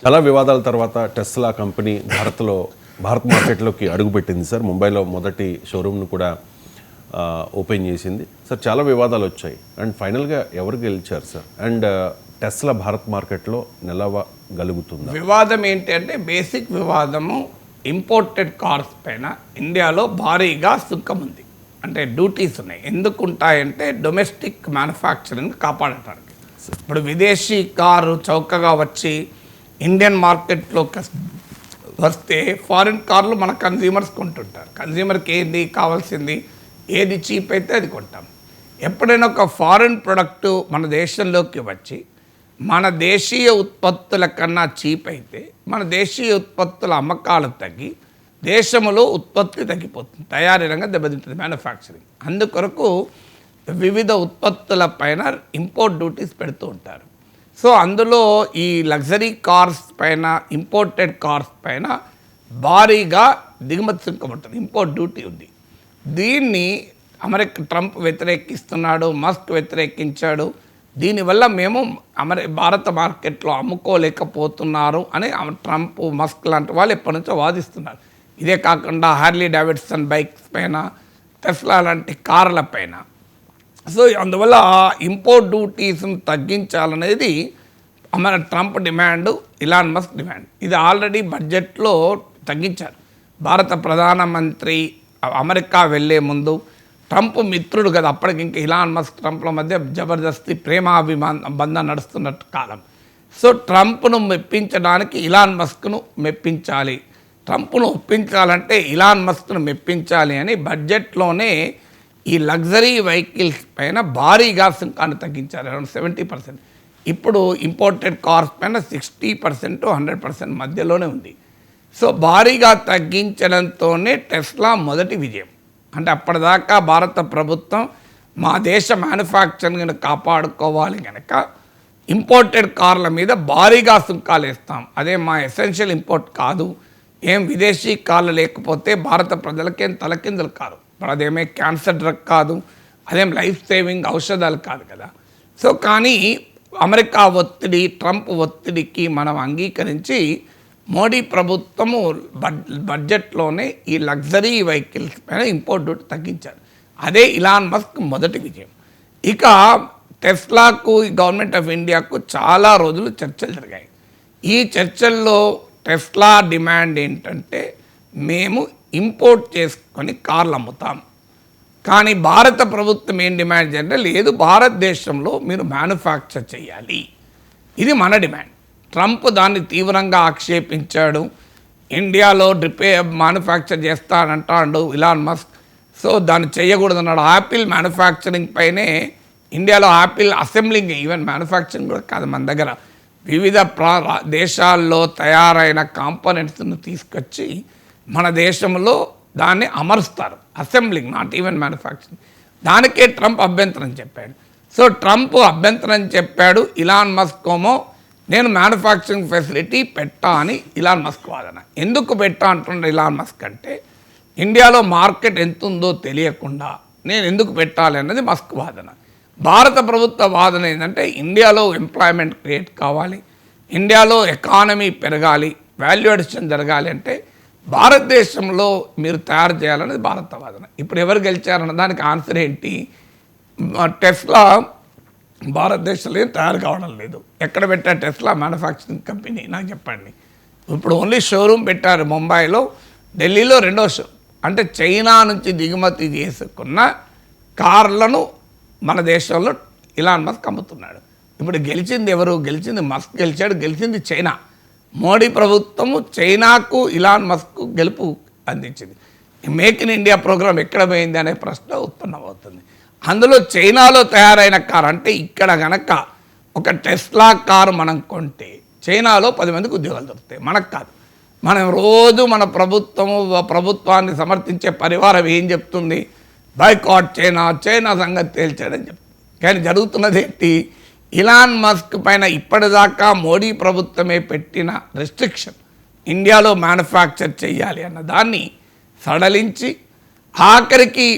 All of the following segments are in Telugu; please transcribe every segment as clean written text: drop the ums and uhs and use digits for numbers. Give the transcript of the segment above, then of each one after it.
చాలా వివాదాల తర్వాత టెస్లా కంపెనీ భారత్ మార్కెట్లోకి అడుగుపెట్టింది సార్. ముంబైలో మొదటి షోరూమ్ను కూడా ఓపెన్ చేసింది సార్. చాలా వివాదాలు వచ్చాయి అండ్ ఫైనల్గా ఎవరు గెలిచారు సార్? అండ్ టెస్లా భారత్ మార్కెట్లో నిలవగలుగుతుంది? వివాదం ఏంటి అంటే బేసిక్ వివాదము ఇంపోర్టెడ్ కార్స్ పైన ఇండియాలో భారీగా సుంకం ఉంది, అంటే డ్యూటీస్ ఉన్నాయి. ఎందుకు ఉంటాయంటే డొమెస్టిక్ మ్యానుఫ్యాక్చరింగ్ కాపాడటానికి. ఇప్పుడు విదేశీ కారు చౌకగా వచ్చి ఇండియన్ మార్కెట్లో వస్తే ఫారిన్ కార్లు మన కన్జ్యూమర్స్ కొంటుంటారు. కన్జ్యూమర్కి ఏది కావాల్సింది, ఏది చీప్ అయితే అది కొంటాం. ఎప్పుడైనా ఒక ఫారిన్ ప్రొడక్టు మన దేశంలోకి వచ్చి మన దేశీయ ఉత్పత్తుల కన్నా చీప్ అయితే మన దేశీయ ఉత్పత్తుల అమ్మకాలు తగ్గి దేశంలో ఉత్పత్తి తగ్గిపోతుంది, తయారీ రంగం దెబ్బతింటుంది, మ్యానుఫ్యాక్చరింగ్. అందుకొరకు వివిధ ఉత్పత్తుల పైన ఇంపోర్ట్ డ్యూటీస్ పెడుతూ ఉంటారు. సో అందులో ఈ లగ్జరీ కార్స్ పైన, ఇంపోర్టెడ్ కార్స్ పైన భారీగా దిగుమతి సుంకం ఉంటుంది, ఇంపోర్ట్ డ్యూటీ ఉంది. దీన్ని ట్రంప్ వ్యతిరేకిస్తున్నాడు, మస్క్ వ్యతిరేకించాడు. దీనివల్ల మేము భారత మార్కెట్లో అమ్ముకోలేకపోతున్నారు అని ట్రంప్, మస్క్ లాంటి వాళ్ళు ఎప్పటి నుంచో వాదిస్తున్నారు. ఇదే కాకుండా హార్లీ డేవిడ్సన్ బైక్స్ పైన, టెస్లా లాంటి కార్ల పైన. సో అందువల్ల ఇంపోర్ట్ డ్యూటీస్ని తగ్గించాలనేది Trump demand, Elon Musk demand. ఇది ఆల్రెడీ బడ్జెట్లో తగ్గించారు. భారత ప్రధానమంత్రి అమెరికా వెళ్ళే ముందు, ట్రంప్ మిత్రుడు కదా అప్పటికి, ఇంకా ఇలాన్ మస్క్ ట్రంప్ల మధ్య జబర్దస్తి బంధం నడుస్తున్నట్టు కాలం. సో ట్రంప్ను మెప్పించడానికి ఇలాన్ మస్క్ను మెప్పించాలి, ట్రంప్ను ఒప్పించాలంటే ఇలాన్ మస్క్ను మెప్పించాలి అని బడ్జెట్లోనే ఈ లగ్జరీ వెహికల్స్ పైన భారీగా సుంకాన్ని తగ్గించారు, అరౌండ్ 70%. ఇప్పుడు ఇంపోర్టెడ్ కార్స్ పైన 60% 100% మధ్యలోనే ఉంది. సో భారీగా తగ్గించడంతోనే టెస్లా మొదటి విజయం. అంటే అప్పటిదాకా భారత ప్రభుత్వం మా దేశ మ్యానుఫ్యాక్చరింగ్ని కాపాడుకోవాలి కనుక ఇంపోర్టెడ్ కార్ల మీద భారీగా సుంకాలు వేస్తాం, అదే మా ఎసెన్షియల్ ఇంపోర్ట్ కాదు, ఏం విదేశీ కార్లు లేకపోతే భారత ప్రజలకేం తలకిందులు కాదు, ఇప్పుడు అదేమే క్యాన్సర్ డ్రగ్ కాదు, అదేం లైఫ్ సేవింగ్ ఔషధాలు కాదు కదా. సో కానీ అమెరికా ఒత్తిడి, ట్రంప్ ఒత్తిడికి మనం అంగీకరించి మోడీ ప్రభుత్వము బడ్జెట్లోనే ఈ లగ్జరీ వెహికల్స్ పైన ఇంపోర్ట్ డ్యూటీ తగ్గించారు. అదే ఇలాన్ మస్క్ మొదటి విజయం. ఇక టెస్లాకు, గవర్నమెంట్ ఆఫ్ ఇండియాకు చాలా రోజులు చర్చలు జరిగాయి. ఈ చర్చల్లో టెస్లా డిమాండ్ ఏంటంటే మేము ఇంపోర్ట్ చేసుకొని కార్లు అమ్ముతాం, కానీ భారత ప్రభుత్వం ఏం డిమాండ్ చేయాలంటే లేదు, భారతదేశంలో మీరు మ్యానుఫ్యాక్చర్ చేయాలి, ఇది మన డిమాండ్. ట్రంప్ దాన్ని తీవ్రంగా ఆక్షేపించాడు. ఇండియాలో మ్యానుఫ్యాక్చర్ చేస్తానంటాడు ఇలాన్ మస్క్. సో దాన్ని చేయకూడదన్నాడు. యాపిల్ మ్యానుఫ్యాక్చరింగ్ పైనే, ఇండియాలో యాపిల్ అసెంబ్లింగ్, ఈవెన్ మ్యానుఫ్యాక్చరింగ్ కూడా కాదు, మన దగ్గర వివిధ దేశాల్లో తయారైన కాంపోనెంట్స్ను తీసుకొచ్చి మన దేశంలో దాన్ని అమరుస్తారు, అసెంబ్లింగ్, నాట్ ఈవెన్ మ్యానుఫ్యాక్చరింగ్. దానికే ట్రంప్ అభ్యంతరం చెప్పాడు. సో ట్రంప్ అభ్యంతరం చెప్పాడు, ఇలాన్ మస్క్ ఏమో నేను మ్యానుఫ్యాక్చరింగ్ ఫెసిలిటీ పెట్టా అని ఇలాన్ మస్క్ వాదన. ఎందుకు పెట్టా అంటున్నాడు ఇలాన్ మస్క్ అంటే, ఇండియాలో మార్కెట్ ఎంత ఉందో తెలియకుండా నేను ఎందుకు పెట్టాలి అన్నది మస్క్ వాదన. భారత ప్రభుత్వ వాదన ఏంటంటే ఇండియాలో ఎంప్లాయ్మెంట్ క్రియేట్ కావాలి, ఇండియాలో ఎకానమీ పెరగాలి, వాల్యూ అడిషన్ జరగాలి అంటే భారతదేశంలో మీరు తయారు చేయాలనేది భారత వాదన. ఇప్పుడు ఎవరు గెలిచారన్న దానికి ఆన్సర్ ఏంటి? టెస్లా భారతదేశంలో తయారు కావడం లేదు. ఎక్కడ పెట్టారు టెస్లా మ్యానుఫ్యాక్చరింగ్ కంపెనీ నాకు చెప్పండి. ఇప్పుడు ఓన్లీ షోరూమ్ పెట్టారు ముంబైలో, ఢిల్లీలో రెండో షో. అంటే చైనా నుంచి దిగుమతి చేసుకున్న కార్లను మన దేశంలో ఇలాన్ మస్క్ అమ్ముతున్నాడు. ఇప్పుడు గెలిచింది ఎవరు? గెలిచింది మస్క్ గెలిచాడు, గెలిచింది చైనా. మోడీ ప్రభుత్వము చైనాకు ఇలాన్ మస్క్ గెలుపు అందించింది. మేక్ ఇన్ ఇండియా ప్రోగ్రాం ఎక్కడ పోయింది అనే ప్రశ్న ఉత్పన్నమవుతుంది. అందులో చైనాలో తయారైన కారు, అంటే ఇక్కడ కనుక ఒక టెస్లా కారు మనం కొంటే చైనాలో 10 మందికి ఉద్యోగాలు దొరుకుతాయి, మనకు కాదు. మనం రోజు మన ప్రభుత్వాన్ని సమర్థించే పరివారం ఏం చెప్తుంది? బాయ్కాట్ చైనా, చైనా సంగతి తేల్చాడని చెప్తుంది. కానీ జరుగుతున్నది ఏంటి? ఇలాన్ మస్క్ పైన ఇప్పటిదాకా మోడీ ప్రభుత్వమే పెట్టిన రెస్ట్రిక్షన్, ఇండియాలో మ్యానుఫ్యాక్చర్ చేయాలి అన్న దాన్ని సడలించి ఆఖరికి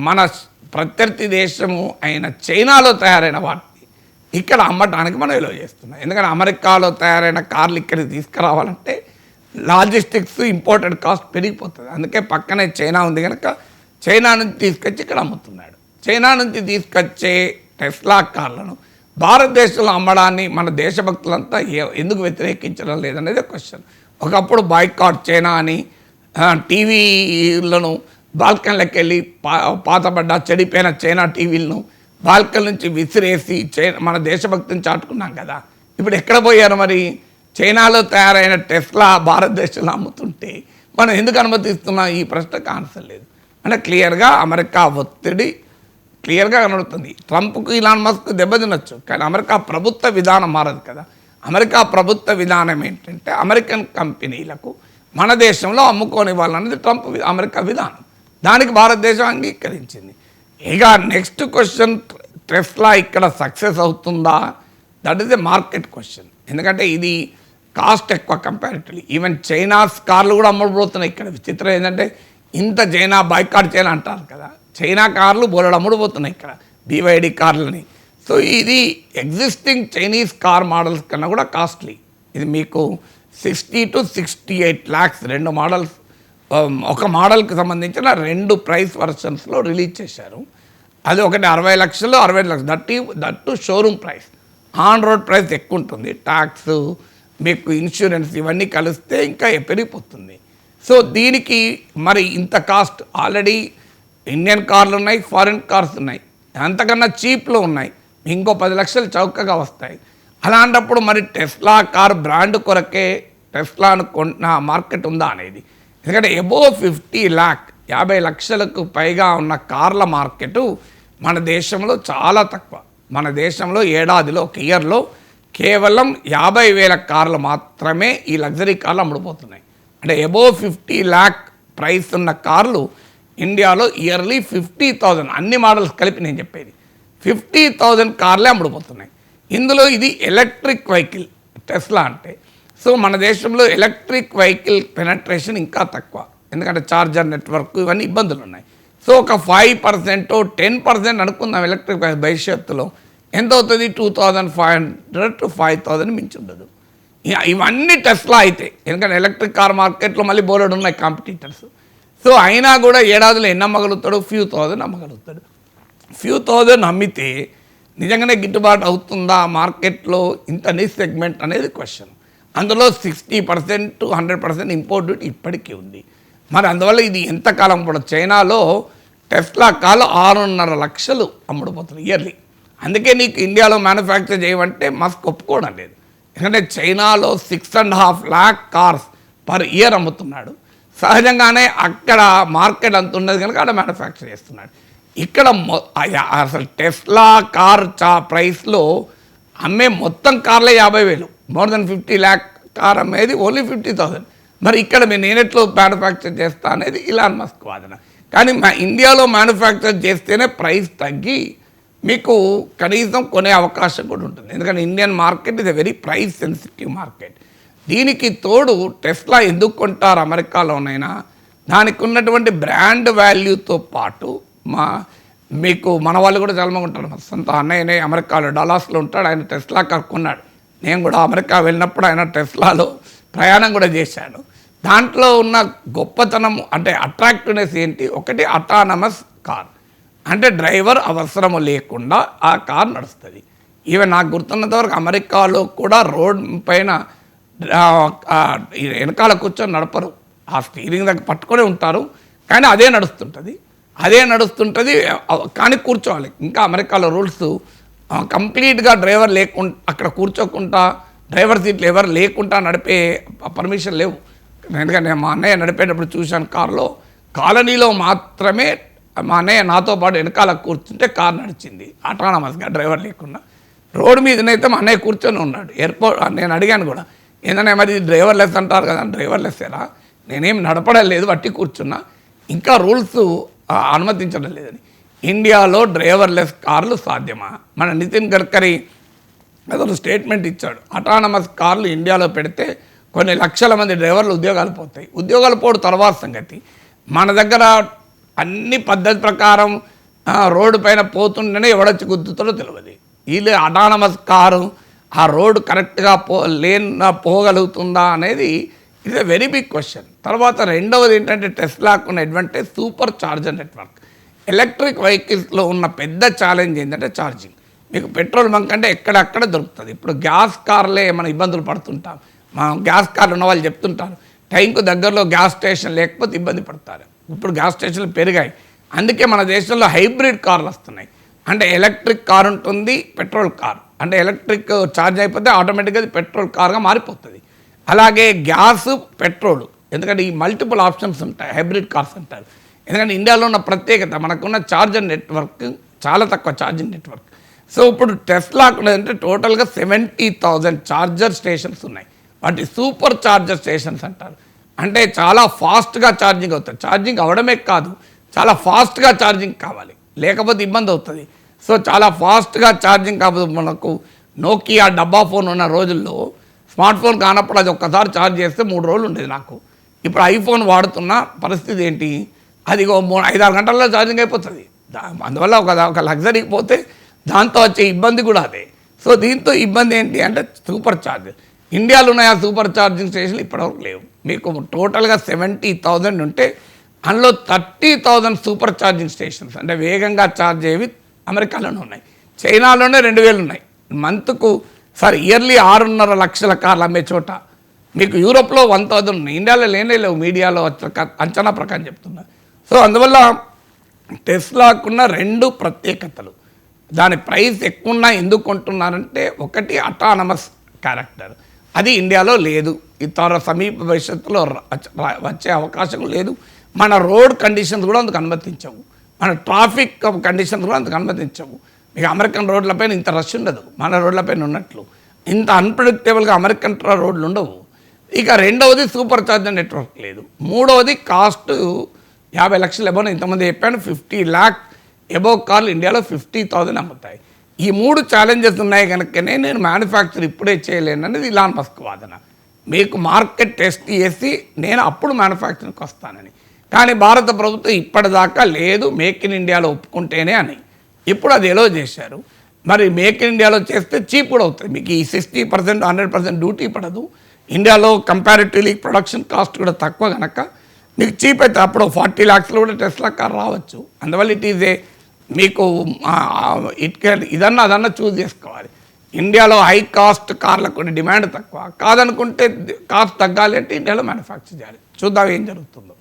మన ప్రత్యర్థి దేశము అయిన చైనాలో తయారైన వాటిని ఇక్కడ అమ్మటానికి మనం ఎలో చేస్తున్నాం. ఎందుకంటే అమెరికాలో తయారైన కార్లు ఇక్కడికి తీసుకురావాలంటే లాజిస్టిక్స్ ఇంపోర్టెడ్ కాస్ట్ పెరిగిపోతుంది. అందుకే పక్కనే చైనా ఉంది కనుక చైనా నుంచి తీసుకొచ్చి ఇక్కడ అమ్ముతున్నాడు. చైనా నుంచి తీసుకొచ్చే టెస్లా కార్లను భారతదేశంలో అమ్మడాన్ని మన దేశభక్తులంతా ఎందుకు వ్యతిరేకించడం లేదనేది క్వశ్చన్. ఒకప్పుడు బాయ్కాట్ చైనా అని టీవీలను బాల్కన్లకు వెళ్ళి పాతబడ్డ చెడిపోయిన చైనా టీవీలను బాల్కన్ నుంచి విసిరేసి మన దేశభక్తిని చాటుకున్నాం కదా. ఇప్పుడు ఎక్కడ పోయారు మరి? చైనాలో తయారైన టెస్లా భారతదేశంలో అమ్ముతుంటే మనం ఎందుకు అనుమతిస్తున్నాం? ఈ ప్రశ్నకు ఆన్సర్ లేదు. అంటే క్లియర్గా అమెరికా ఒత్తిడి క్లియర్గా కనబడుతుంది. ట్రంప్కు ఇలాన్ మస్క్ దెబ్బతినొచ్చు, కానీ అమెరికా ప్రభుత్వ విధానం మారదు కదా. అమెరికా ప్రభుత్వ విధానం ఏంటంటే అమెరికన్ కంపెనీలకు మన దేశంలో అమ్ముకోనివ్వాలన్నది అమెరికా విధానం. దానికి భారతదేశం అంగీకరించింది. ఇక నెక్స్ట్ క్వశ్చన్, టెస్లా ఇక్కడ సక్సెస్ అవుతుందా? That is a market question. ఎందుకంటే ఇది కాస్ట్ ఎక్కువ కంపారిటివ్లీ. ఈవెన్ చైనాస్ కార్లు కూడా అమ్ముడుపోతున్నాయి ఇక్కడ. విచిత్రం ఏంటంటే ఇంత చైనా బాయ్కాట్ చైనా అంటారు కదా, చైనా కార్లు బోలెడు అమ్ముడుపోతున్నాయి ఇక్కడ, BYD కార్లని. సో ఇది ఎగ్జిస్టింగ్ చైనీస్ కార్ మోడల్స్ కన్నా కూడా కాస్ట్లీ. ఇది మీకు 60 to 68 lakhs 2 మోడల్స్, ఒక మోడల్కి సంబంధించిన 2 ప్రైస్ వర్షన్స్లో రిలీజ్ చేశారు. అది ఒకటి 60 లక్షలు 65 లక్షలు, that showroom price. On road price ఎక్కువ ఉంటుంది, ట్యాక్స్ మీకు ఇన్సూరెన్స్ ఇవన్నీ కలిస్తే ఇంకా పెరిగిపోతుంది. సో దీనికి మరి ఇంత కాస్ట్, ఆల్రెడీ ఇండియన్ కార్లు ఉన్నాయి, ఫారిన్ కార్స్ ఉన్నాయి, అంతకన్నా చీప్లో ఉన్నాయి, ఇంకో 10 లక్షలు చౌకగా వస్తాయి. అలాంటప్పుడు మరి టెస్లా కార్ బ్రాండ్ కొరకే టెస్లాను కొన్న మార్కెట్ ఉందా అనేది. ఎందుకంటే అబోవ్ 50 lakh 50 లక్షలకు పైగా ఉన్న కార్ల మార్కెటు మన దేశంలో చాలా తక్కువ. మన దేశంలో ఏడాదిలో ఒక ఇయర్లో కేవలం 50,000 కార్లు మాత్రమే ఈ లగ్జరీ కార్లు అమ్ముడుపోతున్నాయి. అంటే అబోవ్ 50 lakh ప్రైస్ ఉన్న కార్లు ఇండియాలో ఇయర్లీ 50,000, అన్ని మోడల్స్ కలిపి నేను చెప్పేది 50,000 కార్లే అమ్ముడుపోతున్నాయి. ఇందులో ఇది ఎలక్ట్రిక్ వెహికల్ టెస్లా అంటే. సో మన దేశంలో ఎలక్ట్రిక్ వెహికల్ పెనట్రేషన్ ఇంకా తక్కువ, ఎందుకంటే ఛార్జర్ నెట్వర్క్ ఇవన్నీ ఇబ్బందులు ఉన్నాయి. సో ఒక 5% 10% అనుకుందాం ఎలక్ట్రిక్ భవిష్యత్తులో ఎంత అవుతుంది? 2,500 to 5,000 మించి ఉండదు. ఇవన్నీ టెస్లా అయితే, ఎందుకంటే ఎలక్ట్రిక్ కార్ మార్కెట్లో మళ్ళీ బోలెడు ఉన్నాయి కాంపిటీటర్స్. సో అయినా కూడా ఏడాదిలో ఎన్ని అమ్మగలుగుతాడు? ఫ్యూ థౌజండ్ అమ్మగలుగుతాడు. ఫ్యూ థౌజండ్ అమ్మితే నిజంగానే గిట్టుబాటు అవుతుందా మార్కెట్లో ఇంత నిష్ సెగ్మెంట్ అనేది క్వశ్చన్. అందులో 60% to 100% ఇంపోర్ట్ డ్యూటీ ఇప్పటికీ ఉంది. మరి అందువల్ల ఇది ఎంతకాలం కూడా చైనాలో టెస్లా కార్లు 6.5 లక్షలు అమ్ముడుపోతుంది ఇయర్లీ. అందుకే నీకు ఇండియాలో మ్యానుఫ్యాక్చర్ చేయమంటే మస్క్ ఒప్పుకోవడం లేదు. ఎందుకంటే చైనాలో 6.5 lakh కార్స్ పర్ ఇయర్ అమ్ముతున్నాడు. సహజంగానే అక్కడ మార్కెట్ అంత ఉన్నది కనుక అక్కడ మ్యానుఫ్యాక్చర్ చేస్తున్నాడు. ఇక్కడ అసలు టెస్లా కార్ ప్రైస్లో అమ్మే మొత్తం కార్లే 50,000, మోర్ దెన్ 50 lakh కార్ అమ్మేది ఓన్లీ 50,000. మరి ఇక్కడ నేను ఎట్లా మ్యానుఫ్యాక్చర్ చేస్తా అనేది ఇలాన్ మస్క్ వాదన. కానీ ఇండియాలో మ్యానుఫ్యాక్చర్ చేస్తేనే ప్రైస్ తగ్గి మీకు కనీసం కొనే అవకాశం కూడా ఉంటుంది. ఎందుకంటే Indian market is a very price sensitive market. దీనికి తోడు టెస్లా ఎందుకు కొంటారు అమెరికాలోనైనా, దానికి ఉన్నటువంటి బ్రాండ్ వాల్యూతో పాటు మీకు మన వాళ్ళు కూడా చాలామంది ఉంటారు. మా సొంత అన్నయ్యనే అమెరికాలో డలాస్లో ఉంటాడు, ఆయన టెస్లా కార్ కొన్నాడు. నేను కూడా అమెరికా వెళ్ళినప్పుడు ఆయన టెస్లాలో ప్రయాణం కూడా చేశాను. దాంట్లో ఉన్న గొప్పతనం అంటే అట్రాక్టివ్నెస్ ఏంటి? ఒకటి అటానమస్ కార్, అంటే డ్రైవర్ అవసరము లేకుండా ఆ కార్ నడుస్తుంది. ఈవెన్ నాకు గుర్తున్నంత వరకు అమెరికాలో కూడా రోడ్ పైన వెనకాల కూర్చొని నడపరు, ఆ స్టీరింగ్ దగ్గర పట్టుకొని ఉంటారు, కానీ అదే నడుస్తుంటుంది కానీ కూర్చోవాలి. ఇంకా అమెరికాలో రూల్స్ కంప్లీట్గా డ్రైవర్ లేకుండా అక్కడ కూర్చోకుండా డ్రైవర్ సీట్లు ఎవరు లేకుండా నడిపే పర్మిషన్ లేవు. ఎందుకంటే మా అన్నయ్య నడిపేటప్పుడు చూశాను, కారులో కాలనీలో మాత్రమే మా అన్నయ్య నాతో పాటు వెనకాల కూర్చుంటే కారు నడిచింది అటానమస్గా, డ్రైవర్ లేకుండా. రోడ్డు మీదనైతే మా అన్నయ్య కూర్చొని ఉన్నాడు. ఎయిర్పోర్ట్ నేను అడిగాను కూడా, ఏంటనే మరి డ్రైవర్ లెస్ అంటారు కదా, డ్రైవర్ లెస్సేరా, నేనేం నడపడం లేదు, వట్టి కూర్చున్నా, ఇంకా రూల్స్ అనుమతించడం లేదని. ఇండియాలో డ్రైవర్లెస్ కార్లు సాధ్యమా? మన నితిన్ గడ్కరీ అతను స్టేట్మెంట్ ఇచ్చాడు, అటానమస్ కార్లు ఇండియాలో పెడితే కొన్ని లక్షల మంది డ్రైవర్లు ఉద్యోగాలు పోతాయి. ఉద్యోగాలు పోవడం తర్వాత సంగతి. మన దగ్గర అన్ని పద్ధతి ప్రకారం రోడ్డు పైన పోతుంటేనే ఎవడొచ్చి గుద్దుతాడో తెలియదు. వీళ్ళు అటానమస్ కారు ఆ రోడ్డు కరెక్ట్గా పోగలుగుతుందా అనేది it's a very big question. తర్వాత రెండవది ఏంటంటే టెస్లాకు ఉన్న advantage supercharger network. Electric వెహికల్స్లో ఉన్న పెద్ద ఛాలెంజ్ ఏంటంటే ఛార్జింగ్. మీకు పెట్రోల్ బంక్ అంటే ఎక్కడక్కడ దొరుకుతుంది. ఇప్పుడు గ్యాస్ కార్లే మనం ఇబ్బందులు పడుతుంటాం. మనం గ్యాస్ కార్లు ఉన్న వాళ్ళు చెప్తుంటారు టైంకు దగ్గరలో గ్యాస్ స్టేషన్ లేకపోతే ఇబ్బంది పడతారు. ఇప్పుడు గ్యాస్ స్టేషన్లు పెరిగాయి. అందుకే మన దేశంలో హైబ్రిడ్ కార్లు వస్తున్నాయి. అంటే ఎలక్ట్రిక్ కార్ ఉంటుంది, పెట్రోల్ కార్. అంటే ఎలక్ట్రిక్ ఛార్జ్ అయిపోతే ఆటోమేటిక్గా అది పెట్రోల్ కార్గా మారిపోతుంది. అలాగే గ్యాస్, పెట్రోల్, ఎందుకంటే ఈ మల్టిపుల్ ఆప్షన్స్ ఉంటాయి, హైబ్రిడ్ కార్స్ అంటారు. ఎందుకంటే ఇండియాలో ఉన్న ప్రత్యేకత మనకున్న ఛార్జర్ నెట్వర్క్ చాలా తక్కువ ఛార్జింగ్ నెట్వర్క్. సో ఇప్పుడు టెస్లాకు ఉన్నదంటే టోటల్గా 70,000 ఛార్జర్ స్టేషన్స్ ఉన్నాయి. వాటి సూపర్ ఛార్జర్ స్టేషన్స్ అంటారు. అంటే చాలా ఫాస్ట్గా ఛార్జింగ్ అవుతుంది. ఛార్జింగ్ అవడమే కాదు, చాలా ఫాస్ట్గా ఛార్జింగ్ కావాలి, లేకపోతే ఇబ్బంది అవుతుంది. సో చాలా ఫాస్ట్గా ఛార్జింగ్ కాకపోతే మనకు నోకియా డబ్బా ఫోన్ ఉన్న రోజుల్లో స్మార్ట్ ఫోన్ కానప్పుడు అది ఒక్కసారి ఛార్జ్ చేస్తే 3 రోజులు ఉండేది నాకు. ఇప్పుడు ఐఫోన్ వాడుతున్న పరిస్థితి ఏంటి, అది 5-6 గంటల్లో ఛార్జింగ్ అయిపోతుంది. అందువల్ల ఒక లగ్జరీకి పోతే దాంతో వచ్చే ఇబ్బంది కూడా అదే. సో దీంతో ఇబ్బంది ఏంటి అంటే సూపర్ ఛార్జర్. ఇండియాలో ఉన్న సూపర్ ఛార్జింగ్ స్టేషన్లు ఇప్పటివరకు లేవు. మీకు టోటల్గా 70,000 ఉంటే అందులో 30,000 సూపర్ ఛార్జింగ్ స్టేషన్స్ అంటే వేగంగా ఛార్జ్ అయ్యేవి అమెరికాలోనే ఉన్నాయి. చైనాలోనే 2,000 ఉన్నాయి. మంత్కు ఇయర్లీ 6.5 లక్షల కార్లు అమ్మే చోట మీకు యూరోప్లో 1,000 ఉన్నాయి. ఇండియాలో లేవు, మీడియాలో అంచనా ప్రకారం చెప్తున్నా. సో అందువల్ల టెస్లాకున్న 2 ప్రత్యేకతలు. దాని ప్రైస్ ఎక్కువ ఉన్నా ఎందుకు కొంటున్నారంటే ఒకటి అటానమస్ క్యారెక్టర్, అది ఇండియాలో లేదు. ఇతర సమీప భవిష్యత్తులో వచ్చే అవకాశం లేదు. మన రోడ్ కండిషన్స్ కూడా అందుకు అనుమతించవు, మన ట్రాఫిక్ కండిషన్స్ కూడా అందుకు అనుమతించవు. మీకు అమెరికన్ రోడ్లపైన ఇంత రష్ ఉండదు, మన రోడ్లపైన ఉన్నట్లు. ఇంత అన్ప్రెడిక్టబుల్గా అమెరికన్ రోడ్లు ఉండవు. ఇక రెండవది సూపర్ ఛార్జర్ నెట్వర్క్ లేదు. మూడవది కాస్ట్ 50 లక్షలు ఎబోవ్. ఇంతమంది చెప్పాను 50 lakh ఎబోవ్ కార్లు ఇండియాలో 50,000 అమ్ముతాయి. ఈ 3 ఛాలెంజెస్ ఉన్నాయి కనుకనే నేను మ్యానుఫ్యాక్చర్ ఇప్పుడే చేయలేను అనేది ఇలాన్ మస్క్ వాదన. మీకు మార్కెట్ టెస్ట్ చేసి నేను అప్పుడు మ్యానుఫ్యాక్చరింగ్కి వస్తానని. కానీ భారత ప్రభుత్వం ఇప్పటిదాకా లేదు, మేక్ ఇన్ ఇండియాలో ఒప్పుకుంటేనే అని. ఇప్పుడు అది ఎలో చేశారు. మరి మేక్ ఇన్ ఇండియాలో చేస్తే చీప్ కూడా అవుతుంది. మీకు ఈ 60%, 100% డ్యూటీ పడదు. ఇండియాలో కంపారిటివ్లీ ప్రొడక్షన్ కాస్ట్ కూడా తక్కువ కనుక మీకు చీప్ అయితే అప్పుడు 40 lakhsలో కూడా టెస్లా కార్ రావచ్చు. అందువల్ల ఇట్ ఈజ్ ఏ మీకు అదన్నా చూస్ చేసుకోవాలి. ఇండియాలో హై కాస్ట్ కార్లకు డిమాండ్ తక్కువ కాదనుకుంటే కాస్ట్ తగ్గాలి అంటే ఇండియాలో మ్యానుఫ్యాక్చర్ చేయాలి. చూద్దాం ఏం జరుగుతుందో.